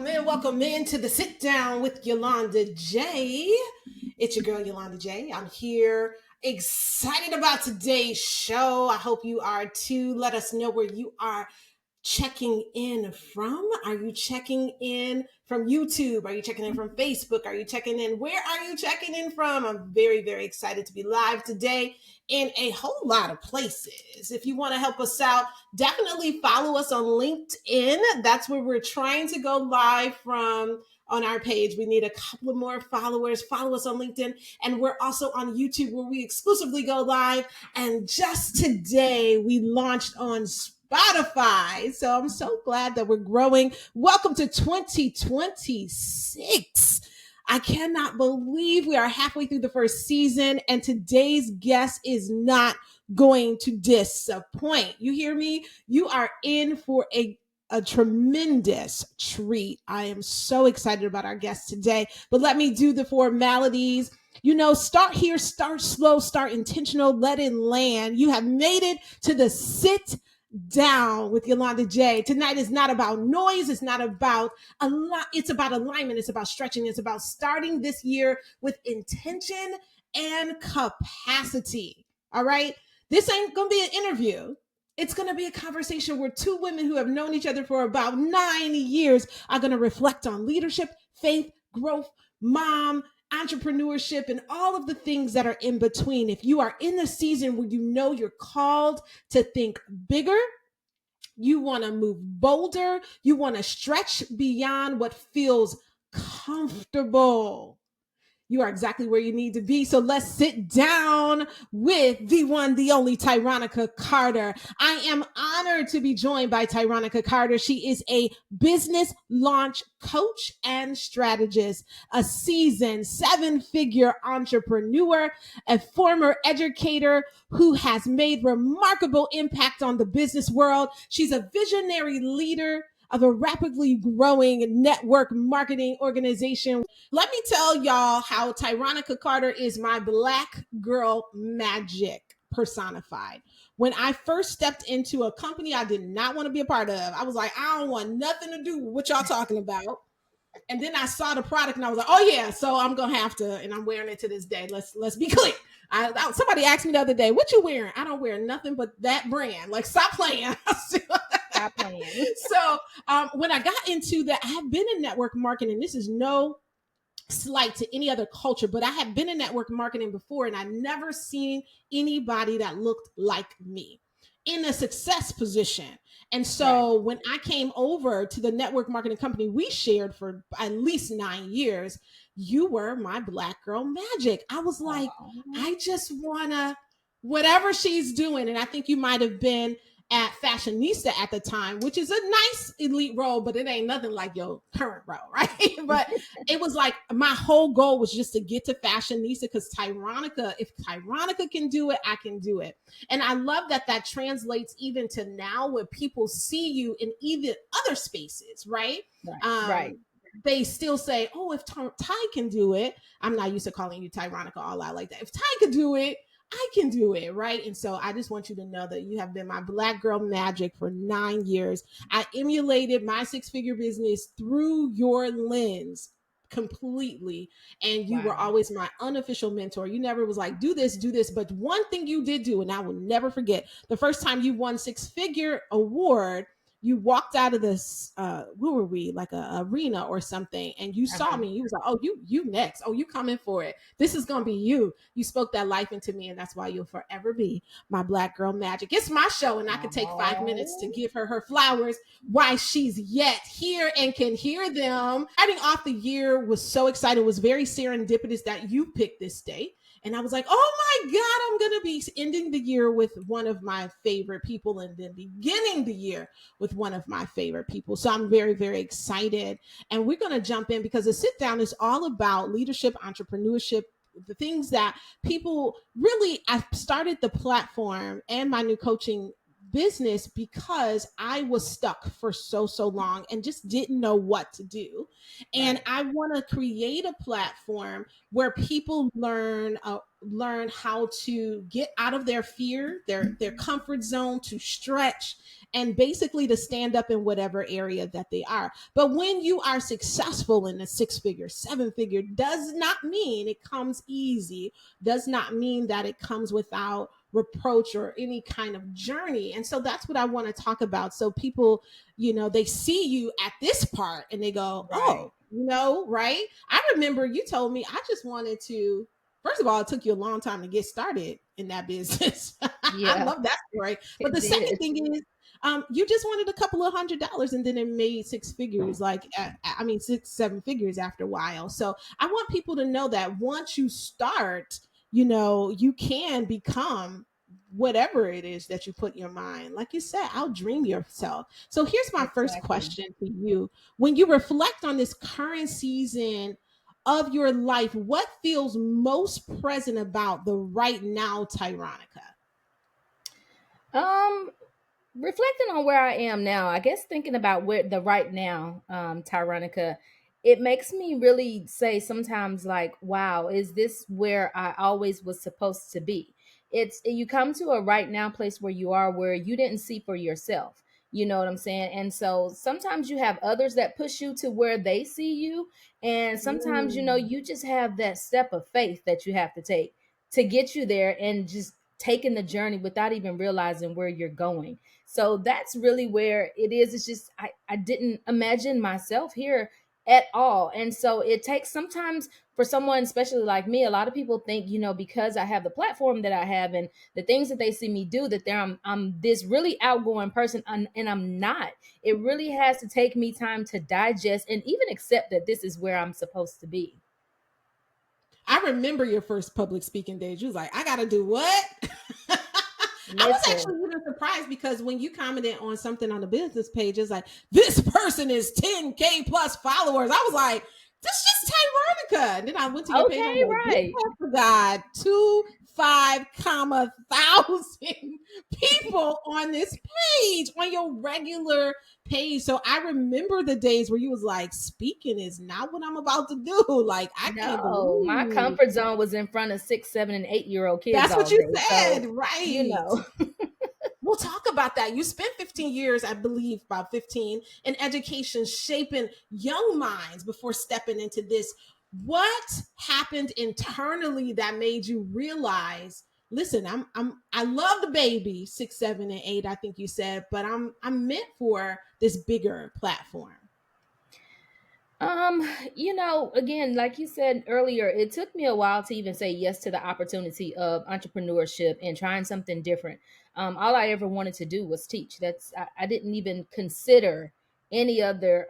Welcome in to the Sit Down with Yolonda Jay. It's your girl, Yolonda Jay. I'm here excited about today's show. I hope you are too. Let us know where you are checking in from. Are you checking in from YouTube? Are you checking in from Facebook? Are you checking in? Where are you checking in from? I'm very, very excited to be live today in a whole lot of places. If you want to help us out, definitely follow us on LinkedIn. That's where we're trying to go live from on our page. We need a couple of more followers. Follow us on LinkedIn. And we're also on YouTube where we exclusively go live. And just today, we launched on Spotify. So I'm so glad that we're growing. Welcome to 2026. I cannot believe we are halfway through the first season, and today's guest is not going to disappoint. You hear me? You are in for a tremendous treat. I am so excited about our guest today, but let me do the formalities. Start here, start slow, start intentional, let it land. You have made it to the Sit Down with Yolonda Jay. Tonight is not about noise. It's not about a lot. It's about alignment. It's about stretching. It's about starting this year with intention and capacity. All right. This ain't going to be an interview. It's going to be a conversation where two women who have known each other for about 9 years are going to reflect on leadership, faith, growth, mom, entrepreneurship, and all of the things that are in between. If you are in the season where you know you're called to think bigger, you want to move bolder, you want to stretch beyond what feels comfortable, you are exactly where you need to be. So let's sit down with the one, the only Tyronica Carter. I am honored to be joined by Tyronica Carter. She is a business launch coach and strategist, a seasoned 7-figure entrepreneur, a former educator who has made remarkable impact on the business world. She's a visionary leader of a rapidly growing network marketing organization. Let me tell y'all how Tyronica Carter is my Black girl magic personified. When I first stepped into a company I did not want to be a part of, I was like, I don't want nothing to do with what y'all talking about. And then I saw the product and I was like, oh yeah, so I'm gonna have to, and I'm wearing it to this day. Let's be clear. Somebody asked me the other day, what you wearing? I don't wear nothing but that brand. Like, stop playing. Stop playing. So when I got into that, I have been in network marketing. This is no slight to any other culture, but I had been in network marketing before, and I never seen anybody that looked like me in a success position. And so when I came over to the network marketing company we shared for at least 9 years, you were my Black girl magic. I was like, I just wanna, whatever she's doing. And I think you might have been at Fashionista at the time, which is a nice elite role, but it ain't nothing like your current role, right? But it was like my whole goal was just to get to Fashionista, because Tyronica, if Tyronica can do it, I can do it. And I love that that translates even to now when people see you in even other spaces, right? Right. They still say, oh, if Ty can do it, I'm not used to calling you Tyronica all out like that. If Ty could do it, I can do it, right? And so I just want you to know that you have been my Black girl magic for 9 years. I emulated my 6-figure business through your lens completely, and you were always my unofficial mentor. You never was like, do this, but one thing you did do, and I will never forget, the first time you won 6-figure award, you walked out of this where were we, like a arena or something, and you saw me. You was like, oh, you next. Oh, you coming for it. This is gonna be you. You spoke that life into me, and that's why you'll forever be my Black girl magic. It's my show, and I could take 5 minutes to give her flowers while she's yet here and can hear them. Starting off the year was so exciting. It was very serendipitous that you picked this date. And I was like, oh my God, I'm going to be ending the year with one of my favorite people and then beginning the year with one of my favorite people. So I'm very, very excited. And we're going to jump in because the sit down is all about leadership, entrepreneurship, the things that people really, I started the platform and my new coaching business because I was stuck for so long and just didn't know what to do. And Right. I want to create a platform where people learn how to get out of their fear, their comfort zone, to stretch, and basically to stand up in whatever area that they are. But when you are successful in a six figure, seven figure, does not mean it comes easy, does not mean that it comes without reproach or any kind of journey. And so that's what I want to talk about. So people, they see you at this part and they go, Right. oh, right? I remember you told me I just wanted to, first of all, it took you a long time to get started in that business. I Yeah, love that story. But it the second did. thing is, you just wanted a couple of $100 and then it made six figures, like, I mean, six, seven figures after a while. So I want people to know that once you start, you can become whatever it is that you put in your mind. Like you said, outdream yourself. So here's my first Exactly. question to you. When you reflect on this current season of your life, what feels most present about the right now, Tyronica? Um, Reflecting on where I am now, I guess thinking about where the right now, Tyronica, it makes me really say sometimes like, wow, is this where I always was supposed to be? It's you come to a right now place where you are where you didn't see for yourself. You know what I'm saying? And so sometimes you have others that push you to where they see you. And sometimes, Mm. you just have that step of faith that you have to take to get you there and just taking the journey without even realizing where you're going. So that's really where it is. It's just I didn't imagine myself here at all. And so it takes sometimes for someone, especially like me, a lot of people think, because I have the platform that I have and the things that they see me do, that I'm this really outgoing person, and I'm not. It really has to take me time to digest and even accept that this is where I'm supposed to be. I remember your first public speaking days. You was like, I got to do what? I was Listen, actually even surprised because when you commented on something on the business page, it's like, this person is 10K plus followers. I was like, this is just Tyronica. And then I went to your page. I'm okay, like, this right. has got 25,000 people on this page, on your regular page. So I remember the days where you was like, speaking is not what I'm about to do. Like, I can't No, my believe comfort zone was in front of 6, 7, and 8-year-old kids that's what all you day. said. So, you Right. know, We'll talk about that. You spent 15 years, I believe, about 15 in education, shaping young minds before stepping into this. What happened internally that made you realize, listen, I love the baby, 6, 7, and 8, I think you said, but I'm meant for this bigger platform. again, like you said earlier, it took me a while to even say yes to the opportunity of entrepreneurship and trying something different. All I ever wanted to do was teach. I didn't even consider any other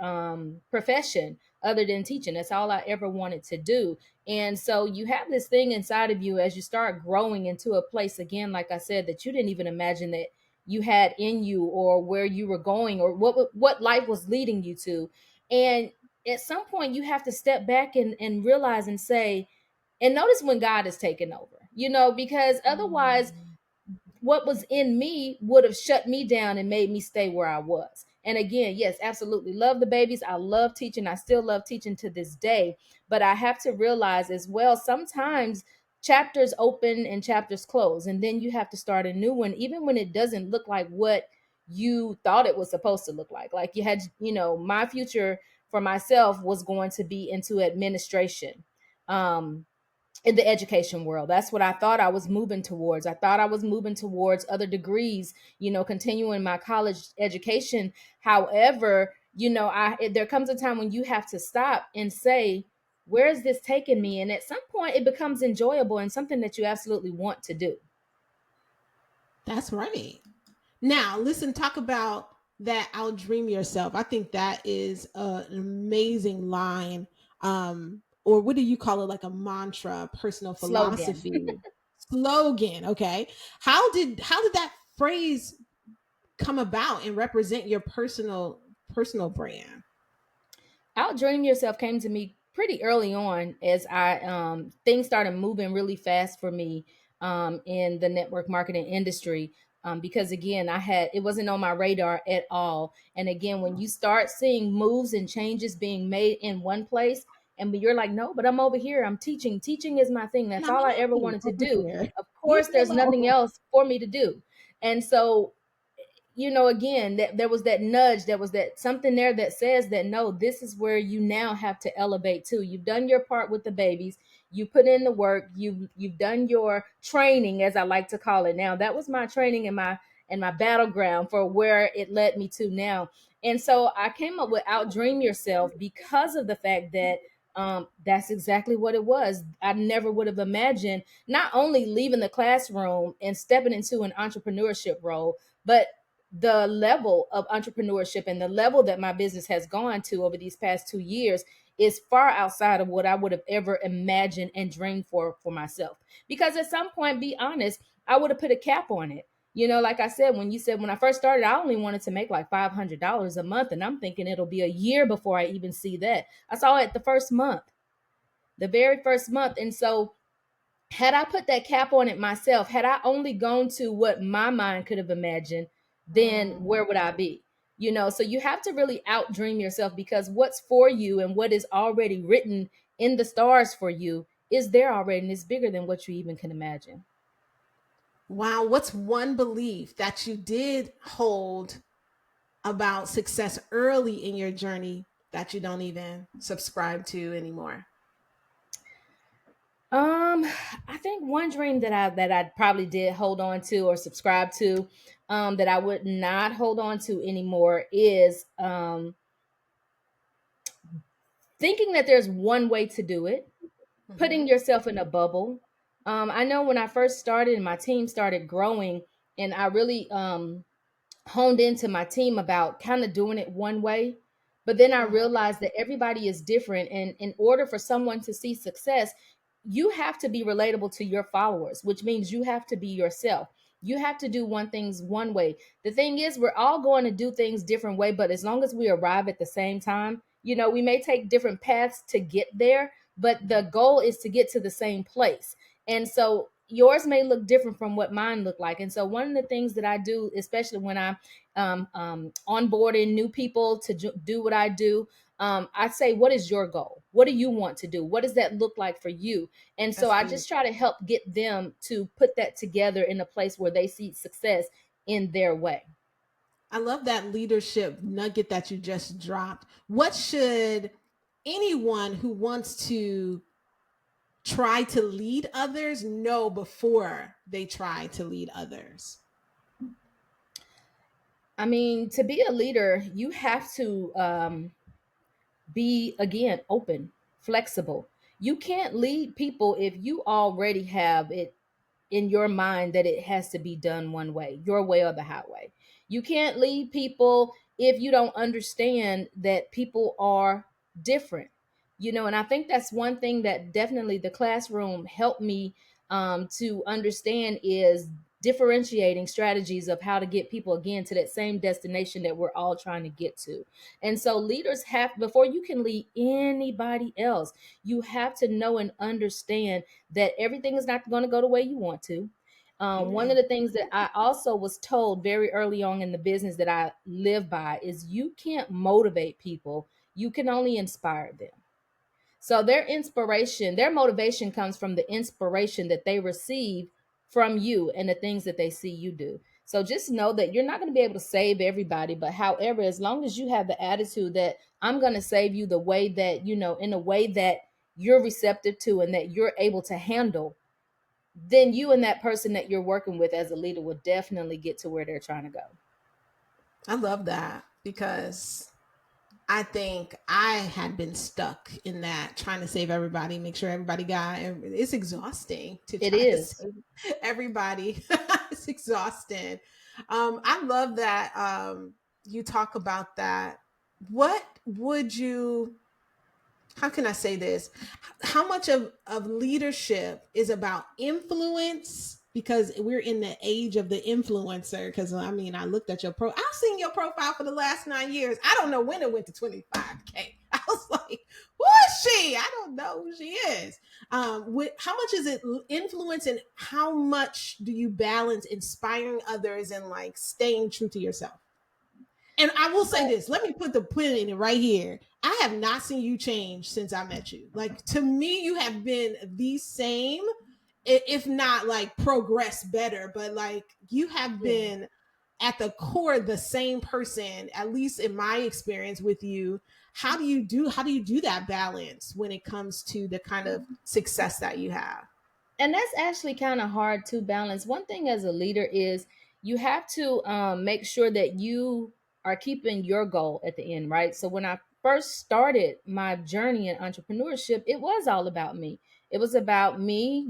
profession other than teaching. That's all I ever wanted to do. And so you have this thing inside of you as you start growing into a place again, like I said, that you didn't even imagine that you had in you, or where you were going, or what life was leading you to. And at some point you have to step back and realize and say, and notice when God is taking over, because otherwise Mm. what was in me would have shut me down and made me stay where I was. And again, yes, absolutely love the babies. I love teaching. I still love teaching to this day. But I have to realize as well, sometimes chapters open and chapters close. And then you have to start a new one, even when it doesn't look like what you thought it was supposed to look like. Like you had, my future for myself was going to be into administration. In the education world. That's what I thought I was moving towards. I thought I was moving towards other degrees, continuing my college education. However, there comes a time when you have to stop and say, where is this taking me? And at some point it becomes enjoyable and something that you absolutely want to do. That's right. Now, listen, talk about that outdream yourself. I think that is an amazing line. Or what do you call it? Like a mantra, personal Slogan. philosophy, slogan. Okay. How did that phrase come about and represent your personal brand? Outdream yourself came to me pretty early on as I things started moving really fast for me in the network marketing industry. because again, it wasn't on my radar at all. And again, when you start seeing moves and changes being made in one place, and you're like, no, but I'm over here, I'm teaching. Teaching is my thing. That's Not all I ever me wanted to over do. here. Of Leave course, me there's nothing alone. else for me to do. And so, again, that there was that nudge, there was that something there that says that no, this is where you now have to elevate to. You've done your part with the babies, you put in the work, you've done your training, as I like to call it. Now that was my training and my battleground for where it led me to now. And so I came up with Outdream Yourself because of the fact that that's exactly what it was. I never would have imagined not only leaving the classroom and stepping into an entrepreneurship role, but the level of entrepreneurship and the level that my business has gone to over these past 2 years is far outside of what I would have ever imagined and dreamed for myself. Because at some point, be honest, I would have put a cap on it. Like I said, when I first started, I only wanted to make like $500 a month. And I'm thinking it'll be a year before I even see that. I saw it the very first month. And so had I put that cap on it myself, had I only gone to what my mind could have imagined, then where would I be? So you have to really outdream yourself, because what's for you and what is already written in the stars for you is there already, and it's bigger than what you even can imagine. Wow. What's one belief that you did hold about success early in your journey that you don't even subscribe to anymore? Um, I think one dream that I probably did hold on to or subscribe to, that I would not hold on to anymore is thinking that there's one way to do it, putting Mhm. yourself in a bubble. I know when I first started and my team started growing, and I really honed into my team about kind of doing it one way. But then I Mhm. realized that everybody is different. And in order for someone to see success, you have to be relatable to your followers, which means you have to be yourself. You have to do one things one way. The thing is, we're all going to do things different way, but as long as we arrive at the same time, we may take different paths to get there, but the goal is to get to the same place. And so yours may look different from what mine look like. And so one of the things that I do, especially when I'm onboarding new people to do what I do, I say, what is your goal? What do you want to do? What does that look like for you? And so That's I deep. just try to help get them to put that together in a place where they see success in their way. I love that leadership nugget that you just dropped. What should anyone who wants to try to lead others know before they try to lead others? I mean, to be a leader, you have to be, again, open, flexible. You can't lead people if you already have it in your mind that it has to be done one way, your way or the highway. You can't lead people if you don't understand that people are different. And I think that's one thing that definitely the classroom helped me to understand is differentiating strategies of how to get people, again, to that same destination that we're all trying to get to. And so leaders have, before you can lead anybody else, you have to know and understand that everything is not going to go the way you want to. One of Period. the things that I also was told very early on in the business that I live by is you can't motivate people, you can only inspire them. So their motivation comes from the inspiration that they receive from you and the things that they see you do. So just know that you're not going to be able to save everybody, but however, as long as you have the attitude that I'm going to save you the way that, in a way that you're receptive to and that you're able to handle, then you and that person that you're working with as a leader will definitely get to where they're trying to go. I love that because I think I had been stuck in that trying to save everybody, make sure everybody got. It's exhausting to It try to is. save everybody. It's exhausting. I love that you talk about that. What would you? How can I say this? How much of leadership is about influence? Because we're in the age of the influencer. Because I mean, I looked at your I've seen your profile for the last 9 years. I don't know when it went to 25K. I was like, who is she? I don't know who she is. How much is it influence, and how much do you balance inspiring others and like staying true to yourself? And I will say this, let me put the pin in it right here. I have not seen you change since I met you. Like, to me, you have been the same, if not like progress better, but like you have Yeah. been at the core the same person, at least in my experience with you. How do you do that balance when it comes to the kind of success that you have? And that's actually kind of hard to balance. One thing as a leader is you have to make sure that you are keeping your goal at the end, right? So when I first started my journey in entrepreneurship, it was all about me. It was about me,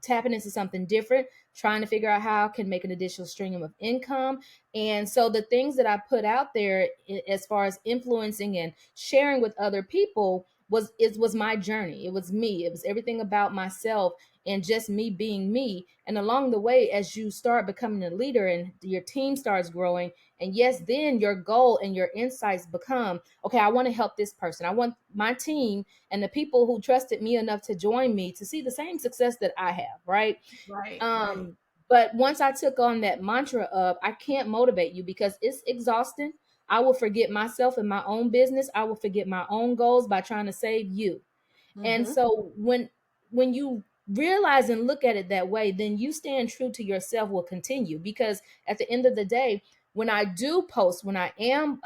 tapping into something different, trying to figure out how I can make an additional stream of income. And so the things that I put out there as far as influencing and sharing with other people was my journey. It was me. It was everything about myself and just me being me. And along the way, as you start becoming a leader and your team starts growing, and yes, then your goal and your insights become, okay, I want to help this person. I want my team and the people who trusted me enough to join me to see the same success that I have, right? Right, right. But once I took on that mantra of I can't motivate you because it's exhausting. I will forget myself and my own business. I will forget my own goals by trying to save you. And Mm-hmm. so when you realize and look at it that way, then you stand true to yourself will continue, because at the end of the day, when I do post, when I am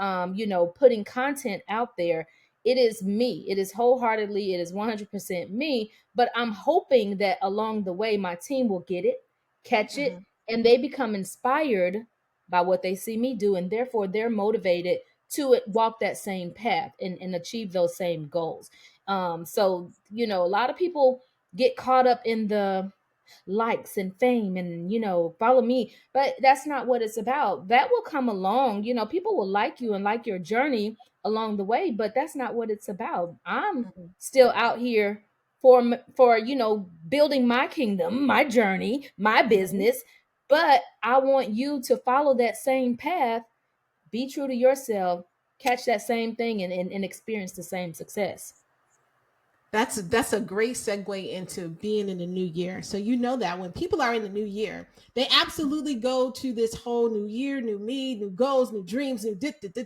putting content out there, it is me. It is wholeheartedly, it is 100% me, but I'm hoping that along the way my team will get it, catch Mm-hmm. it, and they become inspired by what they see me do, and therefore they're motivated to walk that same path and achieve those same goals. So a lot of people get caught up in the likes and fame and follow me, but that's not what it's about. That will come along. People will like you and like your journey along the way, but that's not what it's about. I'm Mm-hmm. still out here for building my kingdom, my journey, my Mm-hmm. business, but I want you to follow that same path, be true to yourself, catch that same thing, and experience the same success. That's a great segue into being in the new year. So you know that when people are in the new year, they absolutely go to this whole new year, new me, new goals, new dreams, new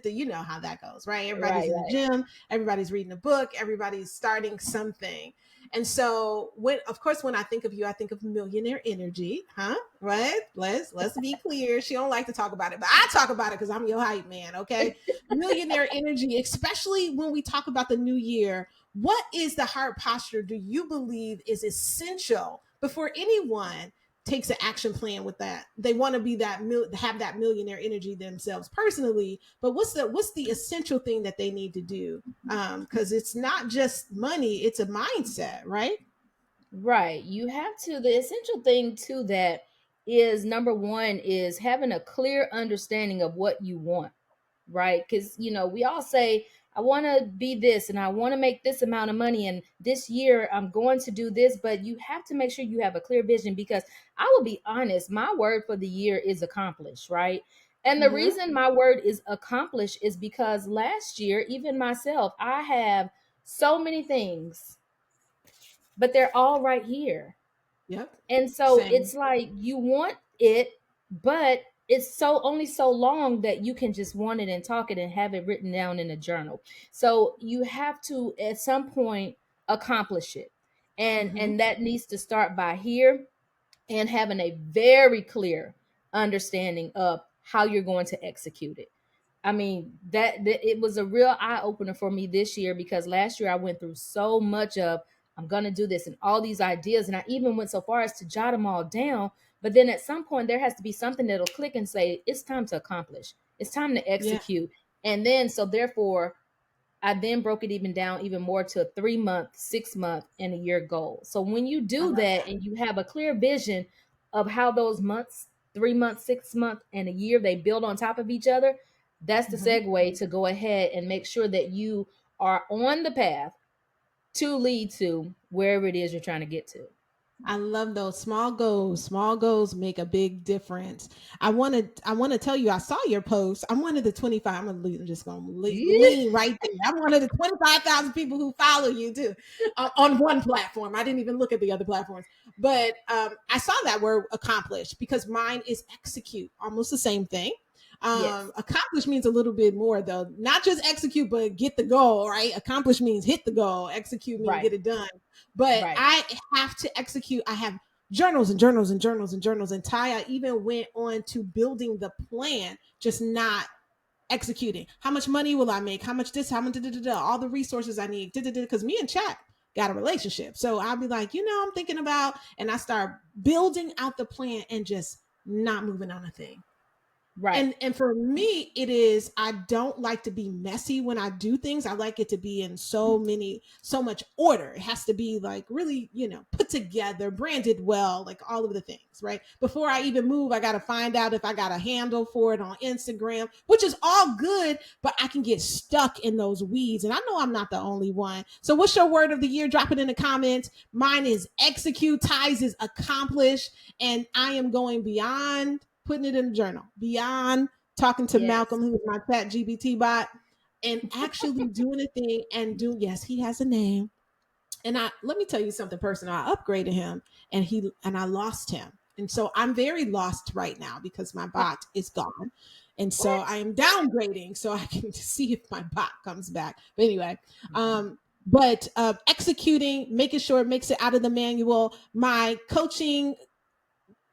you know how that goes, right? Everybody's Right, in the right. gym, everybody's reading a book, everybody's starting something. And so when of course when I think of you, I think of millionaire energy, huh? Right? Let's be clear. She don't like to talk about it, but I talk about it because I'm your hype man, okay? Millionaire energy, especially when we talk about the new year. What is the heart posture do you believe is essential before anyone takes an action plan with that? They want to be have that millionaire energy themselves personally, but what's the essential thing that they need to do? Because it's not just money; it's a mindset, right? Right. You have to, the essential thing to that is number one is having a clear understanding of what you want, right? Because, we all say, I want to be this and I want to make this amount of money. And this year I'm going to do this, but you have to make sure you have a clear vision, because I will be honest, my word for the year is accomplished, right? And the Mm-hmm. reason my word is accomplished is because last year, even myself, I have so many things, but they're all right here. Yep. And so Same. it's like you want it, but it's so only so long that you can just want it and talk it and have it written down in a journal. So you have to at some point accomplish it. Mm-hmm. And that needs to start by here, and having a very clear understanding of how you're going to execute it. I mean, that it was a real eye opener for me this year, because last year I went through so much of I'm going to do this and all these ideas, and I even went so far as to jot them all down, but then at some point there has to be something that'll click and say it's time to accomplish. It's time to Yeah. execute. And then so therefore I then broke it even down even more to a 3 month, 6 month, and a year goal. So when you I do love that that. and you have a clear vision of how those months, 3 months, 6 months, and a year, they build on top of each other, that's the Mm-hmm. segue to go ahead and make sure that you are on the path to lead to wherever it is you're trying to get to. I love those small goals. Small goals make a big difference. I want to tell you, I saw your post. I'm one of the 25. I'm just going to lean right there. I'm one of the 25,000 people who follow you too, on one platform. I didn't even look at the other platforms, but I saw that word accomplish, because mine is execute, almost the same thing. Yes. Accomplish means a little bit more though, not just execute, but get the goal, right? Accomplish means hit the goal, execute means Right. get it done. But Right. I have to execute. I have journals and journals and journals and journals. And Ty, I even went on to building the plan, just not executing. How much money will I make? How much this? How much all the resources I need? Because me and Chat got a relationship. So I'll be like, I'm thinking about, and I start building out the plan and just not moving on a thing. Right. And for me, it is, I don't like to be messy when I do things. I like it to be in so much order. It has to be like really, put together, branded well, like all of the things, right? Before I even move, I got to find out if I got a handle for it on Instagram, which is all good, but I can get stuck in those weeds. And I know I'm not the only one. So what's your word of the year? Drop it in the comments. Mine is execute. Ties is accomplish. And I am going beyond putting it in a journal, beyond talking to Yes. Malcolm, who's my chat GBT bot, and actually doing a thing and do, yes, he has a name. And let me tell you something personal. I upgraded him and I lost him. And so I'm very lost right now because my Uh, bot is gone. And so what? I am downgrading so I can see if my bot comes back. But anyway, Mhm. but executing, making sure it makes it out of the manual. My coaching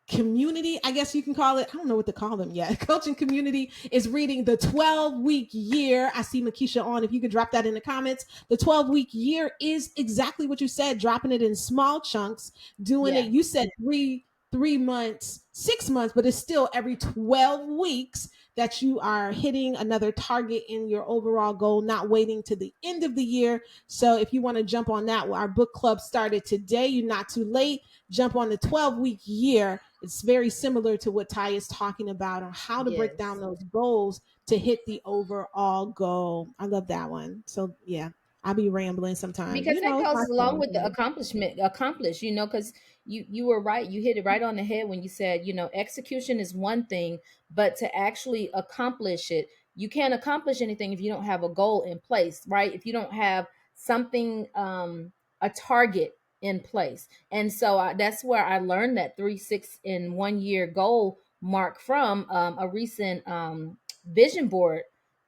community, I guess you can call it. I don't know what to call them yet. Coaching community is reading the 12-week year. I see Makisha on. If you could drop that in the comments. The 12-week year is exactly what you said, dropping it in small chunks, doing it. Yeah. You said 3 months, 6 months, but it's still every 12 weeks that you are hitting another target in your overall goal, not waiting to the end of the year. So if you want to jump on that, our book club started today. You're not too late. Jump on the 12-week year. It's very similar to what Ty is talking about on how to break down Yes. those goals to hit the overall goal. I love that one. So yeah, I'll be rambling sometimes. Because that It's my goes along with the thing. accomplish, because you were right, you hit it right on the head when you said, execution is one thing, but to actually accomplish it, you can't accomplish anything if you don't have a goal in place, right? If you don't have something, a target in place. And so that's where I learned that 3 6 in 1 year goal mark from a recent vision board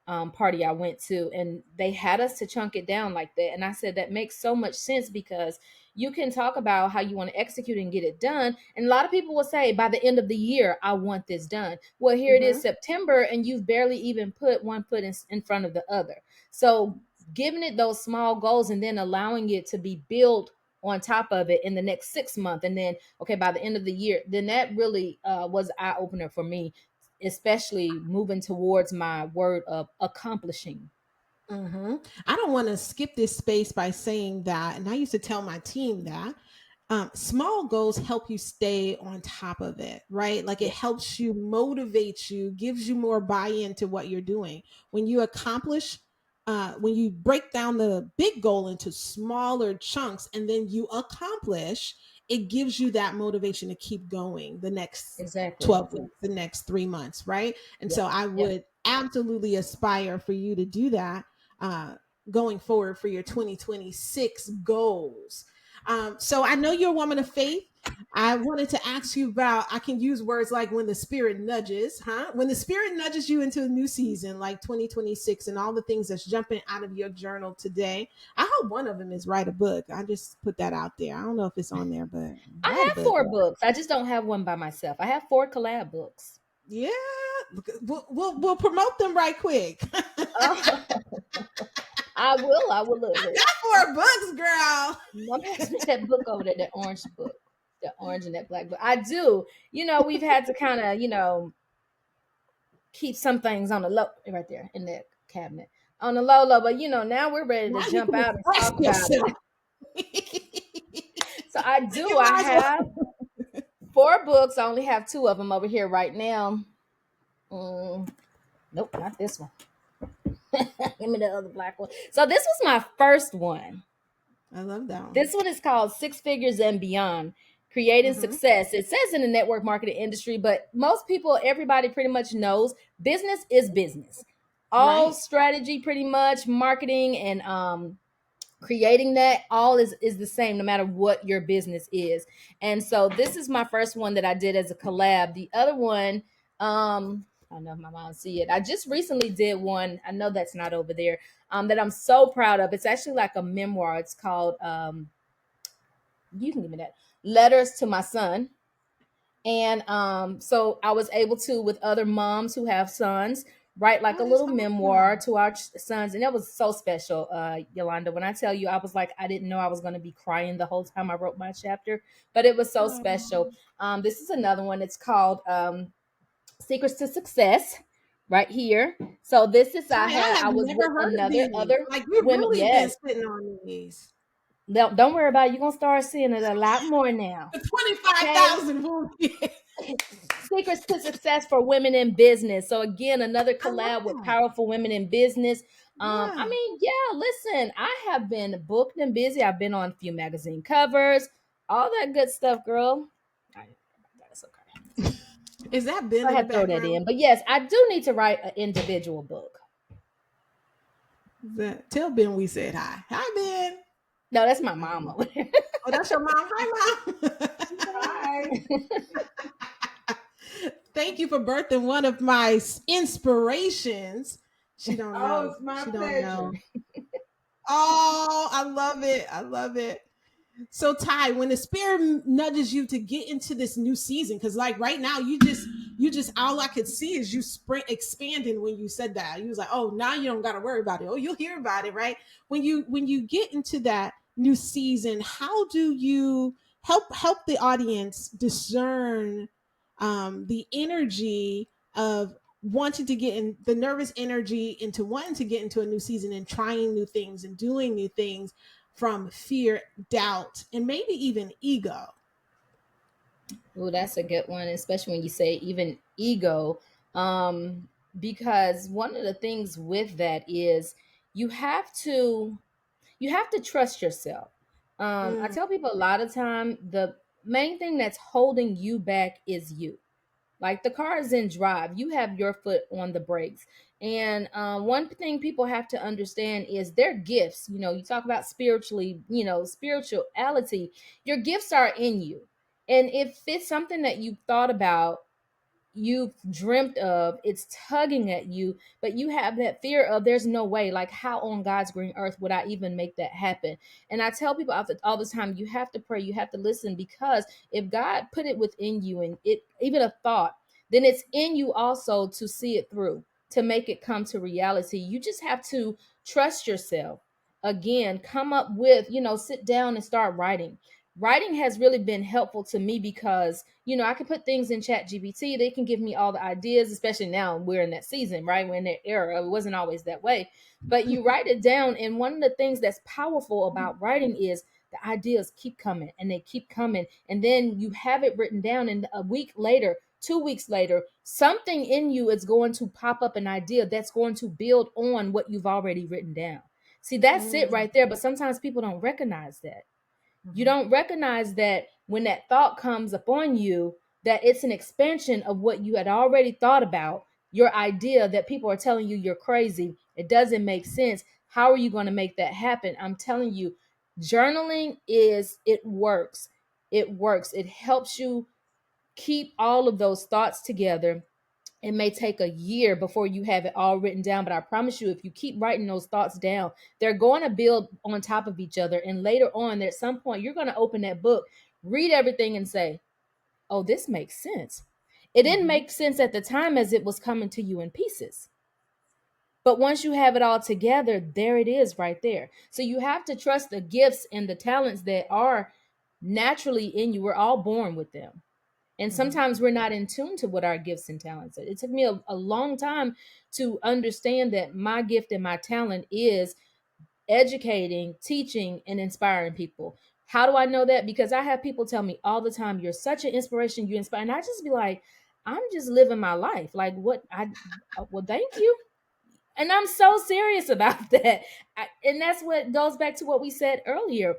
party I went to, and they had us to chunk it down like that. And I said that makes so much sense, because you can talk about how you want to execute and get it done. And a lot of people will say, by the end of the year, I want this done. Well, here it is, Mhm. September, and you've barely even put one foot in front of the other. So giving it those small goals and then allowing it to be built on top of it in the next 6 months, and then okay, by the end of the year, then that really was eye opener for me, especially moving towards my word of accomplishing. I don't want to skip this space by saying that, and I used to tell my team that small goals help you stay on top of it, right? Like it Yes, helps you, motivate you, gives you more buy-in to what you're doing. When you accomplish, when you break down the big goal into smaller chunks and then you accomplish, it gives you that motivation to keep going the next exactly. 12 weeks, the next 3 months, right? And Yep. so I Yep. would absolutely aspire for you to do that uh, going forward for your 2026 goals. So I know you're a woman of faith. I wanted to ask you about, I can use words like when the spirit nudges, huh? When the spirit nudges you into a new season like 2026 and all the things that's jumping out of your journal today. I hope one of them is write a book. I just put that out there. I don't know if it's on there, but write I a have book. 4 books. I just don't have one by myself. I have 4 collab books. Yeah, we'll promote them right quick. Oh, I will. I will look. Got 4 books, girl. Mom has me that book over there, that orange book, the orange and that black book. I do. We've had to kind of, keep some things on the low, right there in that cabinet, on the low, low. But now we're ready to Now you jump can out and express talk about it. yourself. So I do. You I might as well. have 4 books. I only have 2 of them over here right now. Mm, nope, not this one. Give me the other black one. So this was my first one. I love that one. This one is called Six Figures and Beyond. creating Mm-hmm. success. It says in the network marketing industry, but most people, everybody pretty much knows business is business. All Right. strategy, pretty much marketing and creating that all is the same no matter what your business is. And so this is my first one that I did as a collab. The other one, I don't know if my mom see it. I just recently did one. I know that's not over there. That I'm so proud of. It's actually like a memoir. It's called you can give me that, Letters to My Son. And so I was able to, with other moms who have sons, write like Oh, a that's little memoir awesome. to our sons. And that was so special, Yolanda. When I tell you, I was like, I didn't know I was going to be crying the whole time I wrote my chapter, but it was so special. Oh. This is another one. It's called Secrets to Success, right here. So this is, Ty, I have I was with never heard of another these. other Like, you've women. really been Yes. sitting on these. Don't worry about it. You're going to start seeing it a lot more now. The Okay. 25,000 movie. Secrets to Success for Women in Business. So again, another I love collab with that. powerful women in business. I Yeah. mean, yeah, listen, I have been booked and busy. I've been on a few magazine covers, all that good stuff, girl. That's okay. Is that Ben I in the had to throw that background? in. But yes, I do need to write an individual book. Tell Ben we said hi. Hi, Ben. No, that's my mom over there. Oh, that's your mom. Hi, mom. Hi. Thank you for birthing one of my inspirations. She don't Oh, know. it's my She don't pleasure. know. Oh, I love it. I love it. So Ty, when the spirit nudges you to get into this new season, because like right now you just all I could see is you spring expanding when you said that. You was like, oh, now you don't gotta worry about it. Oh, you'll hear about it, right? When you get into that new season, how do you help the audience discern the energy of wanting to get in the nervous energy into wanting to get into a new season and trying new things and doing new things from fear, doubt, and maybe even ego. Oh, that's a good one, especially when you say even ego. Because one of the things with that is you have to you have to trust yourself. I Mm, tell people a lot of time the main thing that's holding you back is you. Like the car is in drive, you have your foot on the brakes. And one thing people have to understand is their gifts. You know, you talk about spiritually, spirituality, your gifts are in you. And if it's something that you've thought about, you've dreamt of, it's tugging at you, but you have that fear of there's no way, like how on God's green earth would I even make that happen? And I tell people all the time, you have to pray, you have to listen, because if God put it within you and it even a thought, then it's in you also to see it through, to make it come to reality. You just have to trust yourself. Again, come up with, sit down and start writing. Writing has really been helpful to me because I can put things in chat gpt, they can give me all the ideas, especially now we're in that season, right? We're in that era, it wasn't always that way, but you write it down. And one of the things that's powerful about writing is the ideas keep coming and they keep coming, and then you have it written down, and a week later, 2 weeks later, something in you is going to pop up, an idea that's going to build on what you've already written down. See, that's it mm, right there. But sometimes people don't recognize that. You mhm, don't recognize that when that thought comes upon you, that it's an expansion of what you had already thought about, your idea that people are telling you you're crazy. It doesn't make sense. How are you going to make that happen? I'm telling you, journaling it works. It works. It helps you keep all of those thoughts together. It may take a year before you have it all written down, but I promise you, if you keep writing those thoughts down, they're going to build on top of each other. And later on, at some point, you're going to open that book, read everything, and say, oh, this makes sense. It didn't mhm, make sense at the time as it was coming to you in pieces. But once you have it all together, there it is right there. So you have to trust the gifts and the talents that are naturally in you. We're all born with them. And mhm, sometimes we're not in tune to what our gifts and talents are. It took me a long time to understand that my gift and my talent is educating, teaching, and inspiring people. How do I know that? Because I have people tell me all the time, you're such an inspiration, you inspire. And I just be like, I'm just living my life. Like what well, thank you. And I'm so serious about that. And that's what goes back to what we said earlier.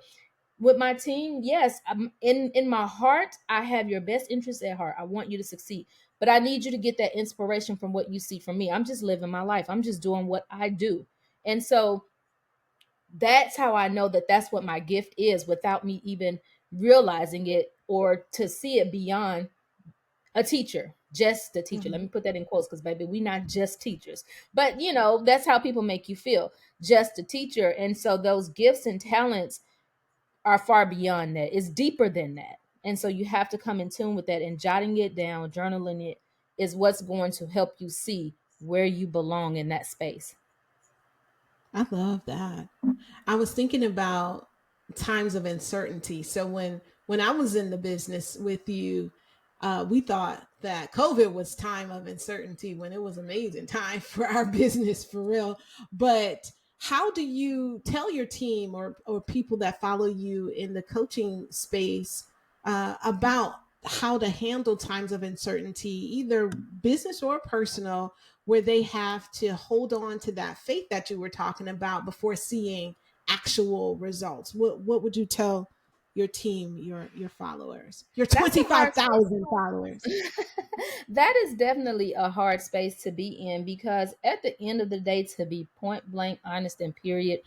With my team, yes, in my heart, I have your best interest at heart. I want you to succeed, but I need you to get that inspiration from what you see from me. I'm just living my life. I'm just doing what I do. And so that's how I know that that's what my gift is without me even realizing it, or to see it beyond a teacher, just a teacher. Let Mhm. me put that in quotes, because baby, we not just teachers. But that's how people make you feel, just a teacher. And so those gifts and talents are far beyond that. It's deeper than that. And so you have to come in tune with that, and jotting it down, journaling it is what's going to help you see where you belong in that space. I love that. I was thinking about times of uncertainty. So when I was in the business with you, we thought that COVID was time of uncertainty when it was amazing time for our business for real. But how do you tell your team or people that follow you in the coaching space about how to handle times of uncertainty, either business or personal, where they have to hold on to that faith that you were talking about before seeing actual results? What would you tell your team, your followers, your That's a hard space. 25,000 followers? That is definitely a hard space to be in, because at the end of the day, to be point blank honest and period,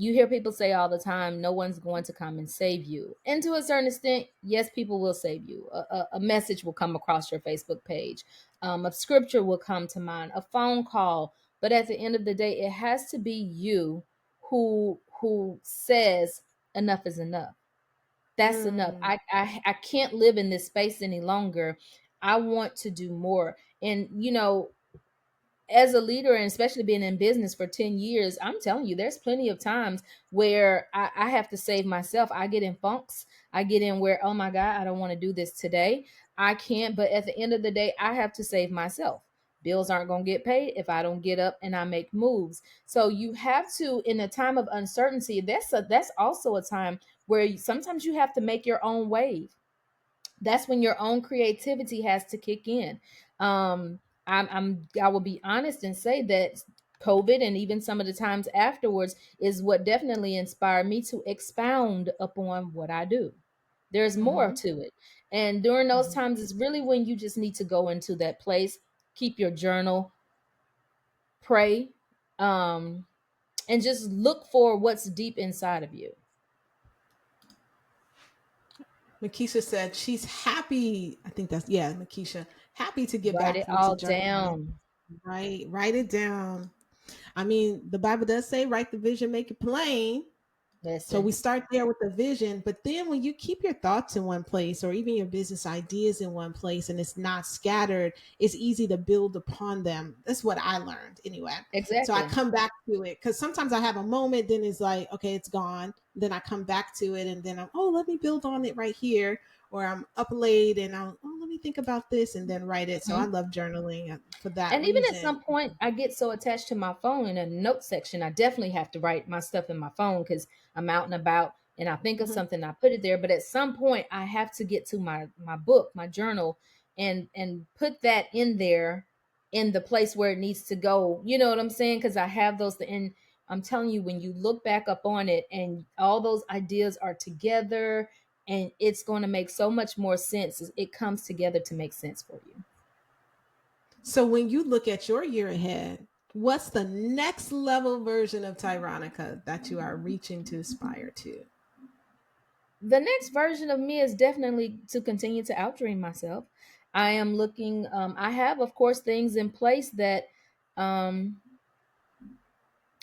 you hear people say all the time, no one's going to come and save you. And to a certain extent, yes, people will save you. A message will come across your Facebook page, a scripture will come to mind, a phone call. But at the end of the day, it has to be you who says enough is enough. That's enough. Mm, I can't live in this space any longer. I want to do more. And as a leader, and especially being in business for 10 years, I'm telling you, there's plenty of times where I have to save myself. I get in funks. I get in where, oh my God, I don't want to do this today. I can't. But at the end of the day, I have to save myself. Bills aren't going to get paid if I don't get up and I make moves. So you have to, in a time of uncertainty, that's also a time where sometimes you have to make your own wave. That's when your own creativity has to kick in. I will be honest and say that COVID, and even some of the times afterwards, is what definitely inspired me to expound upon what I do. There's more mhm, to it. And during those mhm. times is really when you just need to go into that place, keep your journal, pray, um, and just look for what's deep inside of you. Makisha said she's happy. I think that's, yeah, Makisha, happy to get Write back it into all journaling. down. Right, write it down. I mean, the Bible does say, write the vision, make it plain. So Listen. we start there with the vision, but then when you keep your thoughts in one place or even your business ideas in one place and it's not scattered, it's easy to build upon them. That's what I learned anyway. So I Exactly. come back to it because sometimes I have a moment, then it's like, okay, it's gone. Then I come back to it and then oh, let me build on it right here. Or I'm up late and oh, let me think about this and then write it. So I Mhm. love journaling for that And even at reason. some point, I get so attached to my phone in a note section, I definitely have to write my stuff in my phone because I'm out and about and I think of Mhm. something, I put it there. But at some point, I have to get to my book, my journal, and put that in there in the place where it needs to go. You know what I'm saying? Because I have those. And I'm telling you, when you look back up on it and all those ideas are together, and it's going to make so much more sense. It comes together to make sense for you. So when you look at your year ahead, what's the next level version of Tyronica that you are reaching to aspire to? The next version of me is definitely to continue to outdream myself. I am looking, I have, of course, things in place um,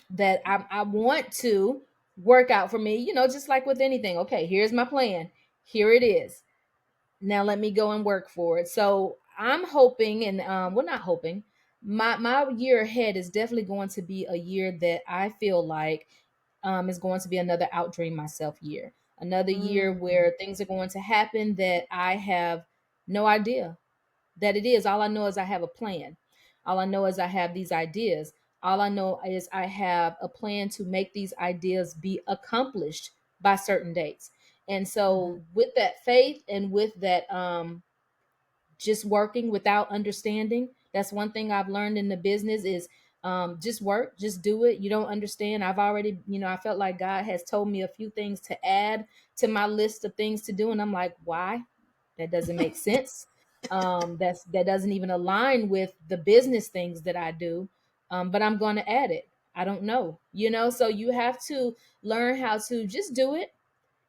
that I want to work out for me, just like with anything. Okay, here's my plan. Here it is. Now let me go and work for it. So I'm hoping, and well, not hoping. My year ahead is definitely going to be a year that I feel like is going to be another outdream myself year. Another year Mm. where things are going to happen that I have no idea that it is. All I know is I have a plan. All I know is I have these ideas. All I know is I have a plan to make these ideas be accomplished by certain dates. And Mhm. so with that faith and with that just working without understanding, that's one thing I've learned in the business is Just work, just do it. You don't understand. I've already, I felt like God has told me a few things to add to my list of things to do. And I'm like, why? That doesn't make sense. That doesn't even align with the business things that I do. But I'm going to add it. I don't know, so you have to learn how to just do it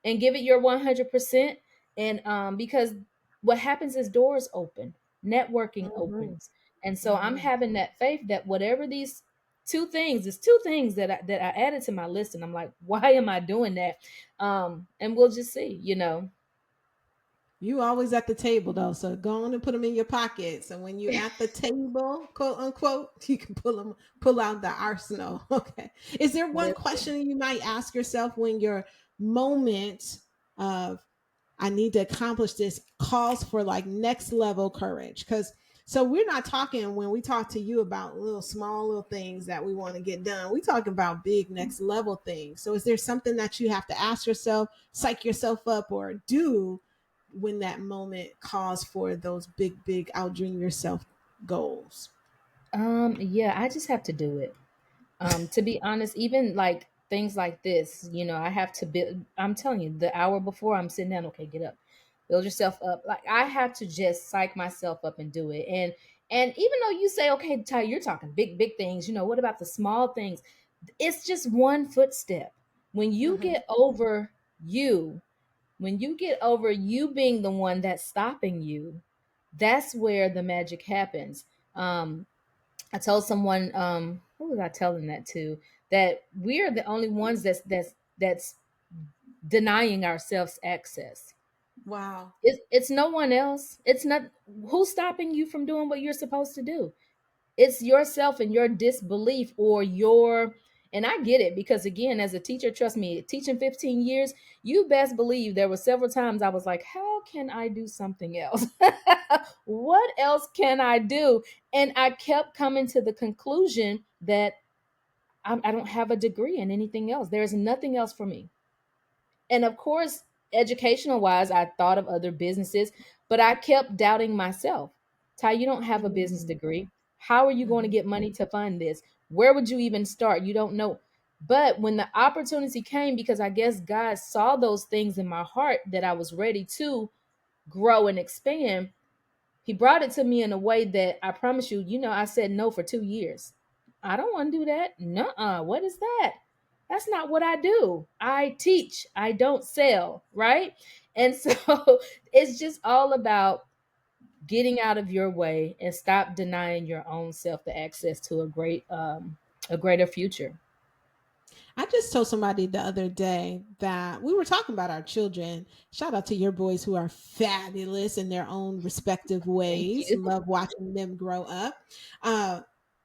and give it your 100%. And because what happens is doors open, networking Mhm. opens. And so I'm Mhm. having that faith that whatever these there's two things that I added to my list. And I'm like, why am I doing that? And we'll just see. You always at the table though, so go on and put them in your pocket. So when you're at the table, quote unquote, you can pull out the arsenal. Okay. Is there one Listen. question you might ask yourself when your moment of I need to accomplish this calls for like next level courage? Because so we're not talking when we talk to you about little small little things that we want to get done. We talking about big next level things. So is there something that you have to ask yourself, psych yourself up, or do when that moment calls for those big outdream yourself goals? Yeah, I just have to do it. To be honest, even like things like this, I have to build. I'm telling you, the hour before I'm sitting down, okay, get up, build yourself up. Like I have to just psych myself up and do it. And even though you say, okay, Ty, you're talking big things, what about the small things? It's just one footstep. When you Mm-hmm. get over you, when you get over you being the one that's stopping you, that's where the magic happens. I told someone, who was I telling that to? That we're the only ones that's denying ourselves access. Wow. It's no one else. It's not who's stopping you from doing what you're supposed to do. It's yourself and your disbelief or your and I get it because again, as a teacher, trust me, teaching 15 years, you best believe there were several times I was like, how can I do something else? What else can I do? And I kept coming to the conclusion that I don't have a degree in anything else. There's nothing else for me. And of course, educational wise, I thought of other businesses, but I kept doubting myself. Ty, you don't have a business Mm-hmm. degree. How are you going to Mm-hmm. get money to fund this? Where would you even start? You don't know. But when the opportunity came, because I guess God saw those things in my heart that I was ready to grow and expand, he brought it to me in a way that I promise you, I said no for 2 years. I don't want to do that. Nuh-uh. What is that? That's not what I do. I teach. I don't sell, right? And so it's just all about getting out of your way and stop denying your own self the access to a greater future. I just told somebody the other day that we were talking about our children. Shout out to your boys who are fabulous in their own respective Thank ways. you. Love watching them grow up. Uh,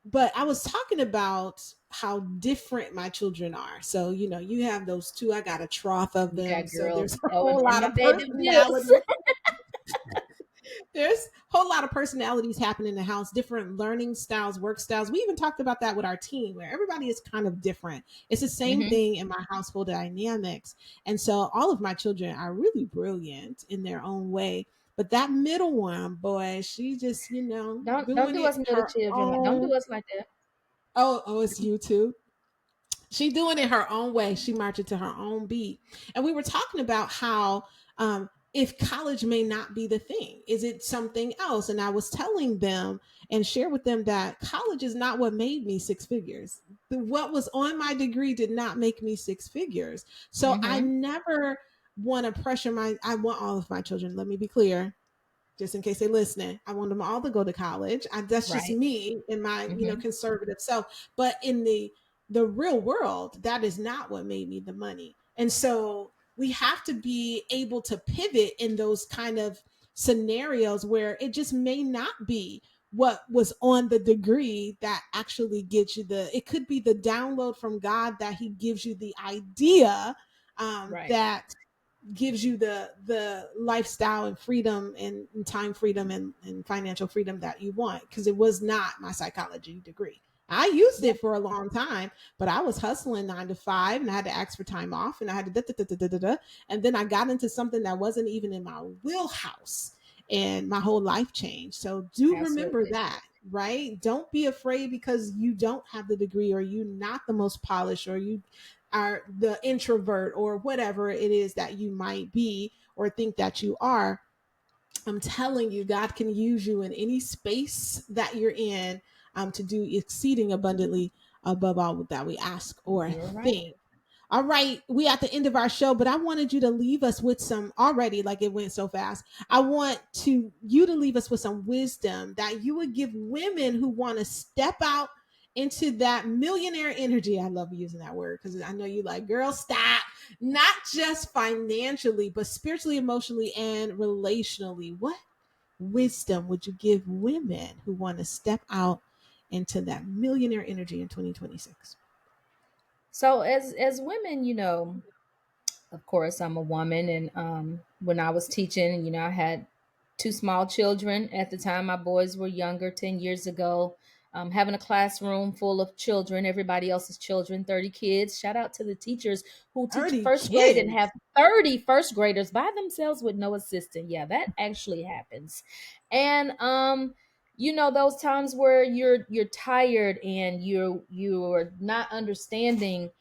but I was talking about how different my children are. So, you have those two. I got a trough of You them. got So girls. there's a Oh, whole and lot my of baby bills. personality. There's a whole lot of personalities happening in the house, different learning styles, work styles. We even talked about that with our team, where everybody is kind of different. It's the same Hmm. thing in my household dynamics. And so all of my children are really brilliant in their own way. But that middle one, boy, she just, Don't doing do it us middle her children. Don't own. do us like that. Oh, it's you too. She doing it her own way. She marching to her own beat. And we were talking about how if college may not be the thing, is it something else? And I was telling them and share with them that college is not what made me six figures. What was on my degree did not make me six figures. So I Hmm. never want to pressure I want all of my children, let me be clear, just in case they're listening. I want them all to go to college. That's just Right. me in my, Hmm. conservative self. But in the real world, that is not what made me the money. And so we have to be able to pivot in those kind of scenarios where it just may not be what was on the degree that actually gets you it could be the download from God that he gives you the idea Right. that gives you the lifestyle and freedom and time freedom and financial freedom that you want, because it was not my psychology degree. I used Yeah. it for a long time, but I was hustling 9 to 5 and I had to ask for time off and I had to da, da, da, da, da, da, da. And then I got into something that wasn't even in my wheelhouse and my whole life changed. So do remember Absolutely. that. right? Don't be afraid because you don't have the degree, or you not the most polished, or you are the introvert, or whatever it is that you might be or think that you are. I'm telling you, God can use you in any space that you're in, to do exceeding abundantly above all that we ask or You're right. think. All right, we at the end of our show, but I wanted you to leave us with some, already, like it went so fast. I want to you to leave us with some wisdom that you would give women who want to step out into that millionaire energy. I love using that word because I know you like, girl, stop. Not just financially, but spiritually, emotionally, and relationally. What wisdom would you give women who want to step out into that millionaire energy in 2026? So as women, of course, I'm a woman, and when I was teaching, I had two small children at the time. My boys were younger, 10 years ago. Having a classroom full of children, everybody else's children, 30 kids. Shout out to the teachers who teach 30 first grade and kids. have 30 first graders by themselves with no assistant. Yeah, that actually happens. And those times where you're tired and you're not understanding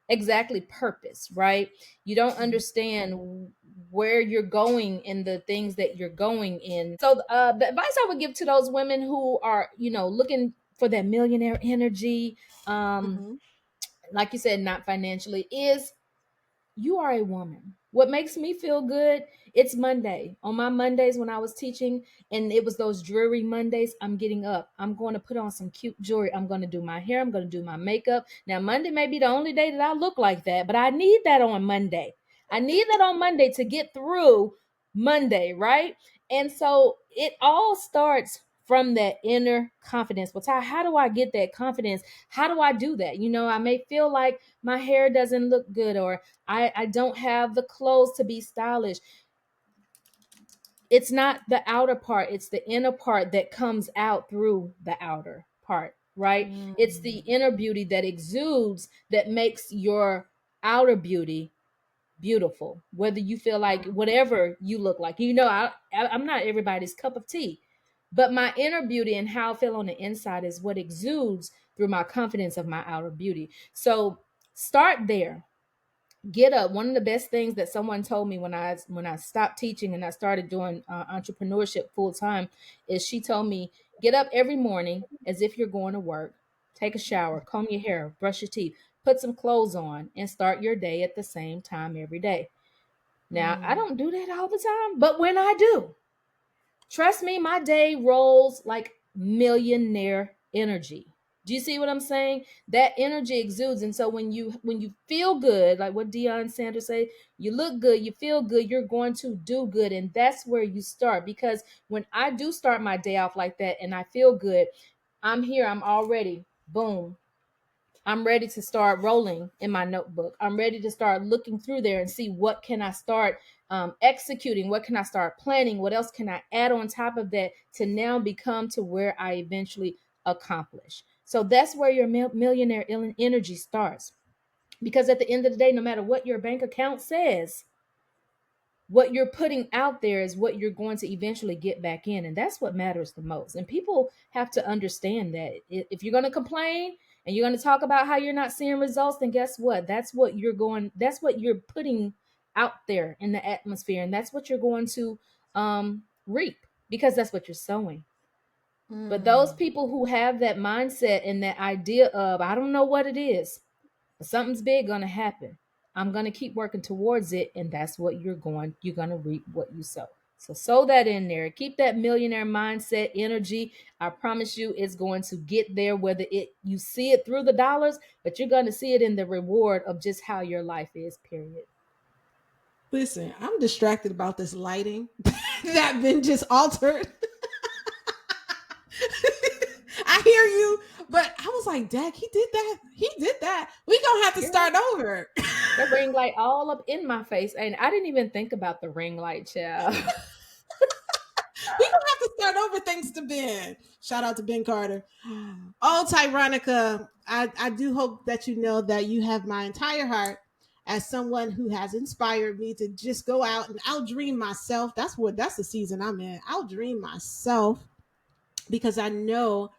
exactly purpose, right? You don't understand where you're going in the things that you're going in. So the advice I would give to those women who are, looking for that millionaire energy, Mm-hmm. like you said, not financially, is you are a woman. What makes me feel good? It's Monday. On my Mondays when I was teaching, and it was those dreary Mondays, I'm getting up. I'm going to put on some cute jewelry. I'm going to do my hair. I'm going to do my makeup. Now, Monday may be the only day that I look like that, but I need that on Monday. I need that on Monday to get through Monday, right? And so it all starts from that inner confidence. But how do I get that confidence? How do I do that? I may feel like my hair doesn't look good, or I don't have the clothes to be stylish. It's not the outer part, it's the inner part that comes out through the outer part, right? It's the Mm. inner beauty that exudes that makes your outer beauty beautiful. Whether you feel like whatever you look like, I'm not everybody's cup of tea, but my inner beauty and how I feel on the inside is what exudes through my confidence of my outer beauty. So start there. Get up. One of the best things that someone told me when I stopped teaching and I started doing entrepreneurship full time is she told me, get up every morning as if you're going to work, take a shower, comb your hair, brush your teeth, put some clothes on, and start your day at the same time every day. Now, I Mm. don't do that all the time, but when I do, trust me, my day rolls like millionaire energy. Do you see what I'm saying? That energy exudes. And so when you feel good, like what Deion Sanders say, you look good, you feel good, you're going to do good. And that's where you start. Because when I do start my day off like that and I feel good, I'm here, I'm already boom, I'm ready to start rolling in my notebook. I'm ready to start looking through there and see what can I start executing, what can I start planning, what else can I add on top of that to now become to where I eventually accomplish. So that's where your millionaire energy starts. Because at the end of the day, no matter what your bank account says, what you're putting out there is what you're going to eventually get back in, and that's what matters the most. And people have to understand that if you're going to complain and you're going to talk about how you're not seeing results, then guess what? That's what you're putting out there in the atmosphere, and that's what you're going to reap, because that's what you're sowing. But those Mm. people who have that mindset and that idea of, I don't know what it is, but something's big gonna happen. I'm gonna keep working towards it, and that's what you're gonna reap what you sow. So sow that in there. Keep that millionaire mindset energy. I promise you it's going to get there, whether it you see it through the dollars, but you're gonna see it in the reward of just how your life is, period. Listen, I'm distracted about this lighting that been just altered. I hear you, but I was like, Dad, he did that. He did that. We gonna have to You're start right. over. That ring light all up in my face. And I didn't even think about the ring light, child. We gonna have to start over thanks to Ben. Shout out to Ben Carter. Oh, Tyronica, I do hope that you know that you have my entire heart as someone who has inspired me to just go out and outdream myself. That's the season I'm in. Outdream myself because I know.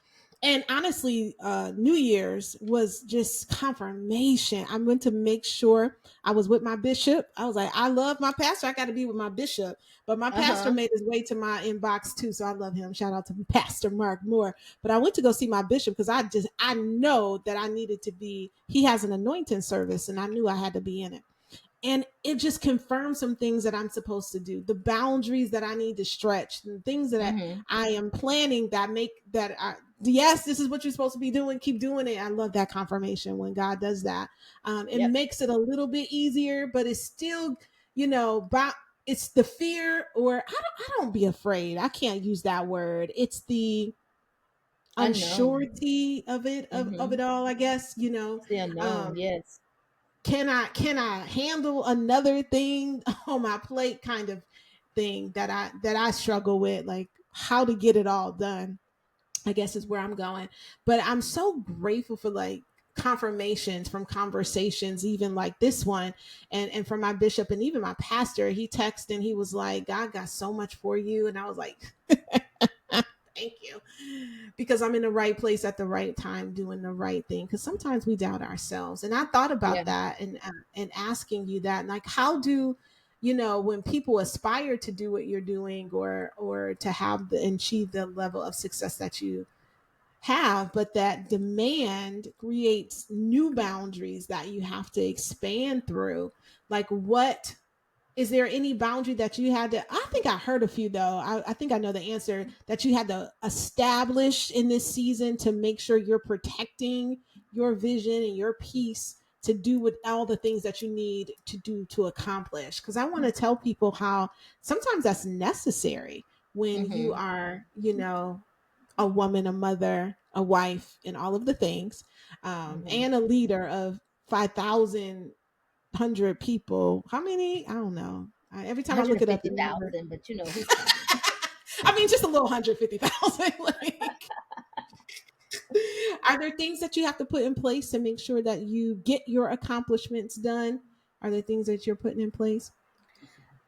And honestly, New Year's was just confirmation. I went to make sure I was with my bishop. I was like, I love my pastor. I got to be with my bishop. But my pastor Uh-huh. made his way to my inbox too. So I love him. Shout out to Pastor Mark Moore. But I went to go see my bishop because I know that I needed to be, he has an anointing service and I knew I had to be in it, and it just confirms some things that I'm supposed to do, the boundaries that I need to stretch, the things that Mm-hmm. I am planning that make that I, yes, this is what you're supposed to be doing. Keep doing it. I love that confirmation when God does that. It Yep. makes it a little bit easier, but it's still, you know, it's the fear, or I don't be afraid. I can't use that word. It's the Unknown. unsurety of Mm-hmm. it all, I guess, you know. It's the unknown. Um, Yes. can I handle another thing on my plate kind of thing that I struggle with, like how to get it all done, I guess is where I'm going. But I'm so grateful for like confirmations from conversations even like this one, and from my bishop and even my pastor. He texted and he was like, God got so much for you, and I was like, thank you, because I'm in the right place at the right time doing the right thing, because sometimes we doubt ourselves. And I thought Yeah. about that, and asking you that, like, how do you know when people aspire to do what you're doing, or to have the achieve the level of success that you have, but that demand creates new boundaries that you have to expand through, like what is there any boundary that you had to, I think I heard a few though, I think I know the answer, that you had to establish in this season to make sure you're protecting your vision and your peace to do with all the things that you need to do to accomplish, because I want to tell people how sometimes that's necessary when you Mm-hmm. are, you know, a woman, a mother, a wife, and all of the things, Mm-hmm. and a leader of 5,000 100 people. How many? I don't know. Every time I look it up, the number. 150,000, but you know who's counting. I mean, just a little 150,000. Like, are there things that you have to put in place to make sure that you get your accomplishments done? Are there things that you're putting in place?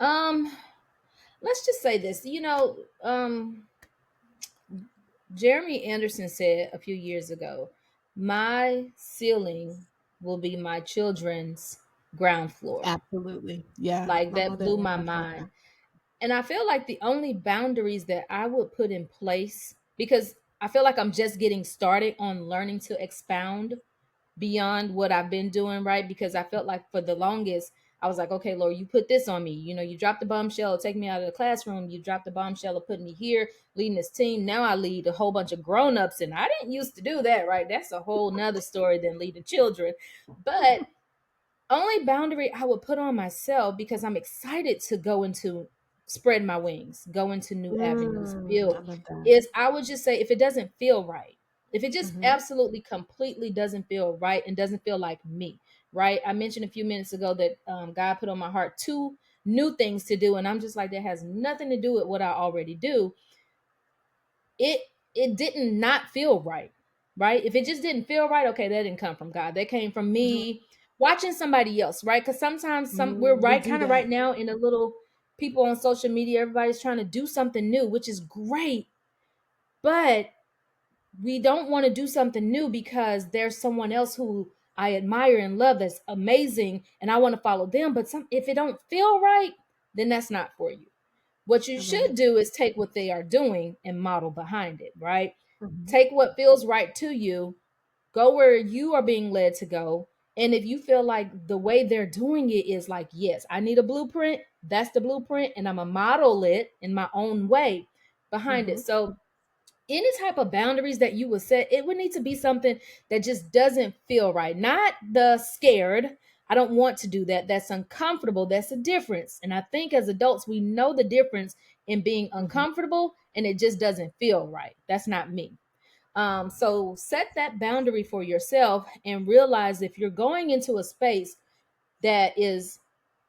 Um, let's just say this. Jeremy Anderson said a few years ago, "My ceiling will be my children's ground floor." Absolutely. Yeah. Like My that mother blew always my talks about mind. that. And I feel like the only boundaries that I would put in place, because I feel like I'm just getting started on learning to expound beyond what I've been doing, right? Because I felt like for the longest, I was like, okay, Lord, you put this on me. You dropped the bombshell of taking me out of the classroom. You dropped the bombshell of putting me here, leading this team. Now I lead a whole bunch of grown-ups, and I didn't used to do that, right? That's a whole nother story than leading children. But only boundary I would put on myself, because I'm excited to go into spread my wings, go into new avenues, I build, love that. is I would just say if it doesn't feel right, if it just Hmm. absolutely completely doesn't feel right and doesn't feel like me, right? I mentioned a few minutes ago that God put on my heart two new things to do, and I'm just like, that has nothing to do with what I already do. It didn't not feel right, right? If it just didn't feel right, okay, that didn't come from God, that came from me watching somebody else, right? Because sometimes we're We right, do kind of right that. now in a little, people on social media, everybody's trying to do something new, which is great, but we don't want to do something new because there's someone else who I admire and love that's amazing, and I want to follow them. But if it don't feel right, then that's not for you. What you I love should it. do is take what they are doing and model behind it, right? Hmm. Take what feels right to you, go where you are being led to go. And if you feel like the way they're doing it is like, yes, I need a blueprint, that's the blueprint, and I'm going to model it in my own way behind it. Hmm. So, any type of boundaries that you would set, it would need to be something that just doesn't feel right. Not the scared, I don't want to do that, that's uncomfortable. That's a difference. And I think as adults, we know the difference in being Hmm. uncomfortable and it just doesn't feel right. That's not me. So set that boundary for yourself and realize if you're going into a space that is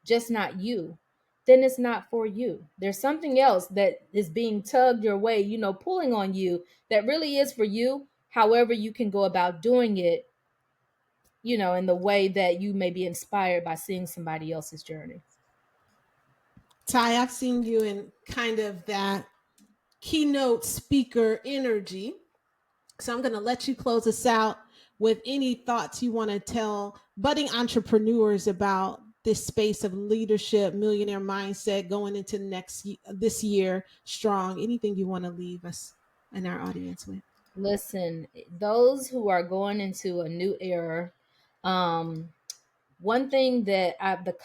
just not you, then it's not for you. There's something else that is being tugged your way, pulling on you, that really is for you. However, you can go about doing it, in the way that you may be inspired by seeing somebody else's journey. Ty, I've seen you in kind of that keynote speaker energy. So I'm going to let you close us out with any thoughts you want to tell budding entrepreneurs about this space of leadership, millionaire mindset going into this year strong. Anything you want to leave us and our audience with? Listen, those who are going into a new era, um, one thing the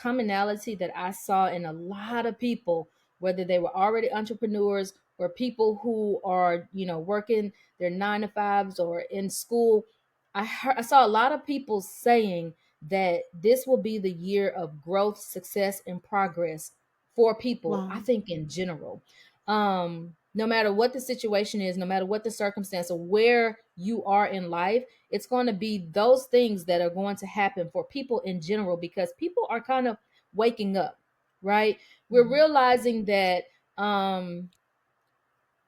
commonality that I saw in a lot of people, whether they were already entrepreneurs or people who are, working their 9 to 5s or in school, I saw a lot of people saying that this will be the year of growth, success, and progress for people. I Wow. think in general, no matter what the situation is, no matter what the circumstance or where you are in life, it's going to be those things that are going to happen for people in general, because people are kind of waking up, right? We're realizing that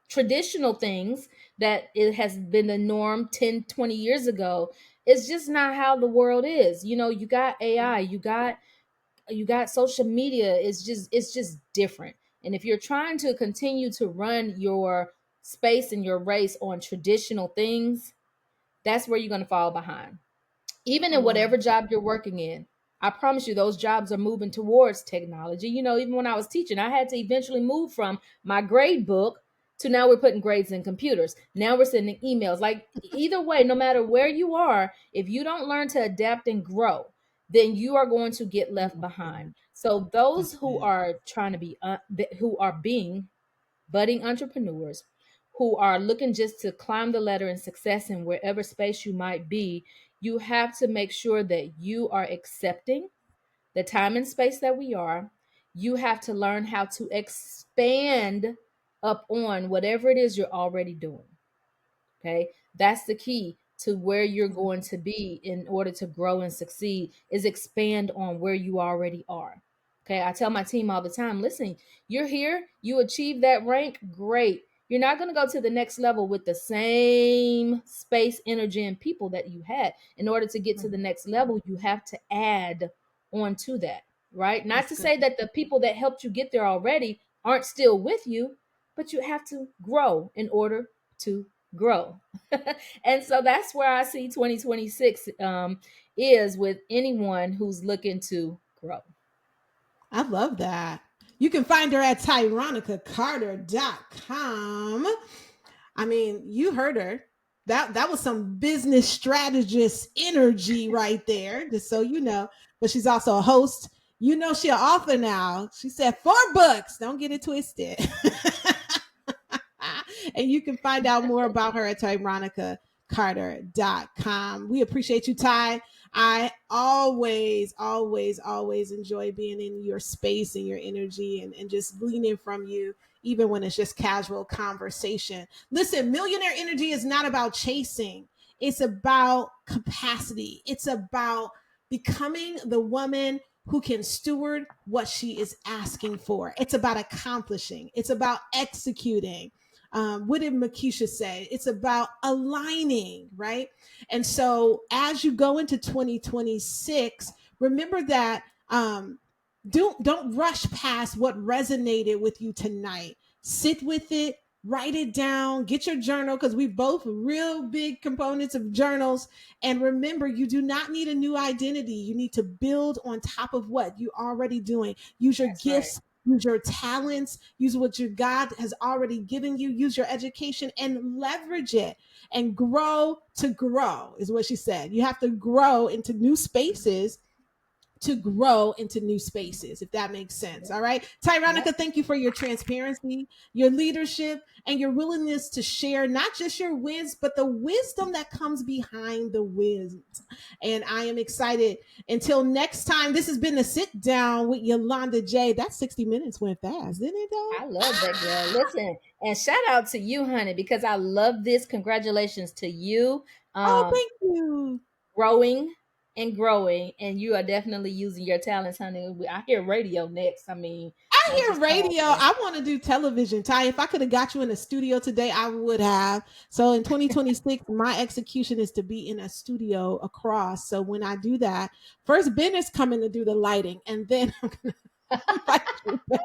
traditional things that it has been the norm 10, 20 years ago is just not how the world is. You got AI, you got social media. It's just different. And if you're trying to continue to run your space and your race on traditional things, that's where you're going to fall behind. Even in Wow. whatever job you're working in, I promise you those jobs are moving towards technology. Even when I was teaching, I had to eventually move from my grade book to now we're putting grades in computers. Now we're sending emails. Like, either way, no matter where you are, if you don't learn to adapt and grow, then you are going to get left behind. So those That's who it. are trying to be who are being budding entrepreneurs, who are looking just to climb the ladder in success in wherever space you might be, you have to make sure that you are accepting the time and space that we are. You have to learn how to expand up on whatever it is you're already doing. Okay. That's the key to where you're going to be in order to grow and succeed, is expand on where you already are. Okay. I tell my team all the time, listen, you're here, you achieve that rank, great. You're not going to go to the next level with the same space, energy, and people that you had. In order to get to the next level, you have to add on to that, right? Not That's to good. say that the people that helped you get there already aren't still with you, but you have to grow in order to grow. And so that's where I see 2026 is with anyone who's looking to grow. I love that. You can find her at tyronicacarter.com. I mean, you heard her. That was some business strategist energy right there, just so you know. But she's also a host. She's an author now. She said 4 books. Don't get it twisted. And you can find out more about her at tyronicacarter.com. We appreciate you, Ty. I always, always, always enjoy being in your space and your energy and just gleaning from you, even when it's just casual conversation. Listen, millionaire energy is not about chasing, it's about capacity. It's about becoming the woman who can steward what she is asking for. It's about accomplishing, it's about executing. What did Makisha say? It's about aligning, right? And so as you go into 2026, remember that don't rush past what resonated with you tonight. Sit with it, write it down, get your journal, because we both real big components of journals. And remember, you do not need a new identity. You need to build on top of what you're already doing. Use your That's right. gifts, use your talents, use what your God has already given you, use your education and leverage it and grow to grow, is what she said. You have to grow into new spaces to grow into new spaces, if that makes sense. All right. Yep. Tyronica, thank you for your transparency, your leadership, and your willingness to share not just your whiz, but the wisdom that comes behind the whiz. And I am excited. Until next time, this has been the Sit Down with Yolonda Jay. That 60 minutes went fast, didn't it, though? I love that, girl. Listen, and shout out to you, honey, because I love this. Congratulations to you. Oh, Um, thank you. growing and growing, and you are definitely using your talents, honey. I hear radio next. I mean, I I'm hear just radio. saying. I want to do television. Ty, if I could have got you in a studio today, I would have. So in 2026, my execution is to be in a studio across. So when I do that, first Ben is coming to do the lighting, and then I'm going to invite you back.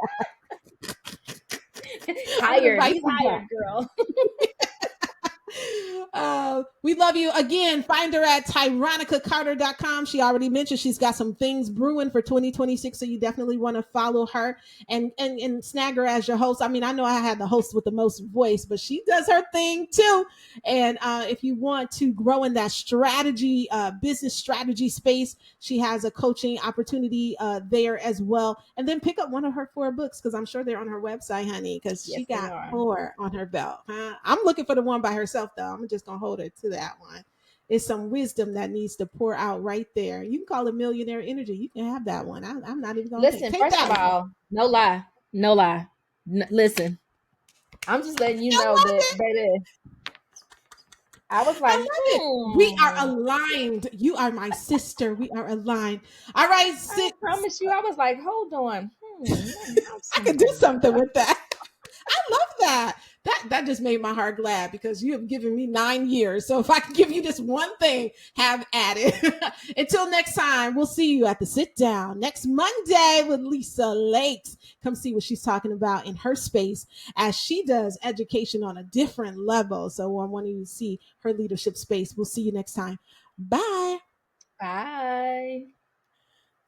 solid advice You from hired, that. girl. We love you. Again, find her at tyronicacarter.com. She already mentioned she's got some things brewing for 2026, so you definitely want to follow her and snag her as your host. I mean, I know I had the host with the most voice, but she does her thing too. And if you want to grow in that strategy, business strategy space, she has a coaching opportunity there as well. And then pick up one of her 4 books because I'm sure they're on her website, honey, because she Yes, they got are. 4 on her belt. Huh? I'm looking for the one by herself, though. I'm just going to hold her to that one. It's some wisdom that needs to pour out right there. You can call it millionaire energy. You can have that one. I'm not even going to Listen, take first that of one. all, no lie, no lie. Listen, I'm just letting you I know love that, it. baby. I was I like, love it. We are aligned. You are my sister. We are aligned. All right, I six. promise you. I was like, hold on. Let me have I could do something with something that. with that. I love that. That just made my heart glad because you have given me 9 years. So if I can give you this one thing, have at it. Until next time, we'll see you at the sit down next Monday with Lisa Lakes. Come see what she's talking about in her space as she does education on a different level. So I want you to see her leadership space. We'll see you next time. Bye. Bye.